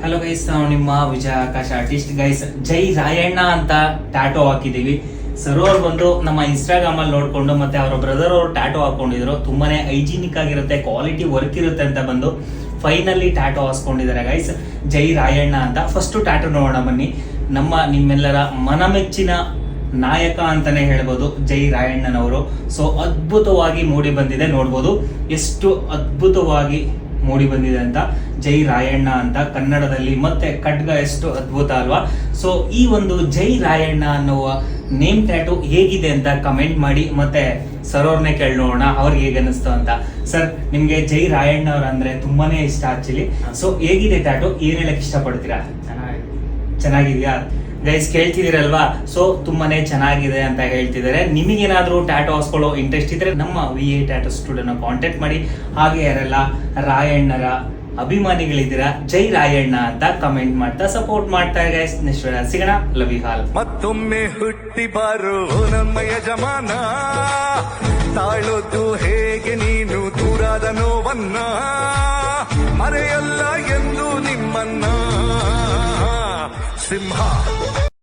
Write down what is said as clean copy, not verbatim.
Hello guys, ನಾವು ನಿಮ್ಮ ವಿಜಯ Akash artist. Guys, ಜೈ ರಾಯಣ್ಣ ಅಂತ ಟ್ಯಾಟೋ ಹಾಕಿದೀವಿ. ಸರ್ ಅವ್ರು ಬಂದು ನಮ್ಮ ಇನ್ಸ್ಟಾಗ್ರಾಮ್ ಅಲ್ಲಿ ನೋಡ್ಕೊಂಡು ಮತ್ತೆ ಅವರ ಬ್ರದರ್ ಅವರು ಟ್ಯಾಟೋ ಹಾಕೊಂಡಿದ್ರು. ತುಂಬಾನೇ ಹೈಜಿನಿಕ್ ಆಗಿರುತ್ತೆ, ಕ್ವಾಲಿಟಿ ವರ್ಕ್ ಇರುತ್ತೆ ಅಂತ ಬಂದು ಫೈನಲಿ ಟ್ಯಾಟೋ ಹಾಸ್ಕೊಂಡಿದ್ದಾರೆ ಗೈಸ್, ಜೈ ರಾಯಣ್ಣ ಅಂತ. ಫಸ್ಟ್ ಟ್ಯಾಟೋ ನೋಡೋಣ ಬನ್ನಿ. ನಿಮ್ಮೆಲ್ಲರ ಮನಮೆಚ್ಚಿನ ನಾಯಕ ಅಂತಾನೆ ಹೇಳ್ಬೋದು ಜೈ ರಾಯಣ್ಣನವರು. ಸೊ ಅದ್ಭುತವಾಗಿ ಮೂಡಿ ಬಂದಿದೆ, ನೋಡ್ಬೋದು ಎಷ್ಟು ಅದ್ಭುತವಾಗಿ ಮೂಡಿ ಬಂದಿದೆ ಅಂತ. ಜೈ ರಾಯಣ್ಣ ಅಂತ ಕನ್ನಡದಲ್ಲಿ, ಮತ್ತೆ ಖಡ್ಗ ಎಷ್ಟು ಅದ್ಭುತ ಅಲ್ವಾ. ಸೊ ಈ ಒಂದು ಜೈ ರಾಯಣ್ಣ ಅನ್ನುವ ನೇಮ್ ಟ್ಯಾಟು ಹೇಗಿದೆ ಅಂತ ಕಮೆಂಟ್ ಮಾಡಿ, ಮತ್ತೆ ಸರ್ ಅವ್ರನ್ನೇ ಕೇಳಿ ನೋಡೋಣ ಅವ್ರಿಗೆ ಹೇಗೆ ಅನಿಸ್ತು ಅಂತ. ಸರ್, ನಿಮ್ಗೆ ಜೈ ರಾಯಣ್ಣ ಅವ್ರ ಅಂದ್ರೆ ತುಂಬಾನೇ ಇಷ್ಟ ಆಕ್ಚುಲಿ. ಸೊ ಹೇಗಿದೆ ಟ್ಯಾಟು, ಏನ್ ಹೇಳಕ್ ಇಷ್ಟಪಡ್ತೀರಾ? ಚೆನ್ನಾಗಿದ್ಯಾ ಗೈಸ್? ಕೇಳ್ತಿದ್ದೀರಲ್ವಾ? ಸೊ ತುಂಬಾನೇ ಚೆನ್ನಾಗಿದೆ ಅಂತ ಹೇಳ್ತಿದ್ದಾರೆ. ನಿಮಗೇನಾದ್ರೂ ಟ್ಯಾಟೋ ಹಾಸ್ಕೊಳ್ಳೋ ಇಂಟ್ರೆಸ್ಟ್ ಇದ್ರೆ ನಮ್ಮ VA ಟ್ಯಾಟೋ ಸ್ಟುಡಿಯೋನ ಕಾಂಟ್ಯಾಕ್ಟ್ ಮಾಡಿ. ಹಾಗೆ ಯಾರೆಲ್ಲ ರಾಯಣ್ಣರ ಅಭಿಮಾನಿಗಳಿದ್ದೀರಾ, ಜೈ ರಾಯಣ್ಣ ಅಂತ ಕಮೆಂಟ್ ಮಾಡ್ತಾ ಸಪೋರ್ಟ್ ಮಾಡ್ತಾ ಗೈಸ್. ನೆಕ್ಸ್ಟ್ ಸಿಗೋಣ. Love you all. ಮತ್ತೊಮ್ಮೆ ಹುಟ್ಟಿ ಬಾರೋ ನಮ್ಮ ಯಜಮಾನ, ತಾಳೋದು ಹೇಗೆ ನೀನು ದೂರಾದ ನೋವನ್ನ, ಮರೆಯಲ್ಲ ಎಂದು ನಿಮ್ಮನ್ನ ಸಿಂಹ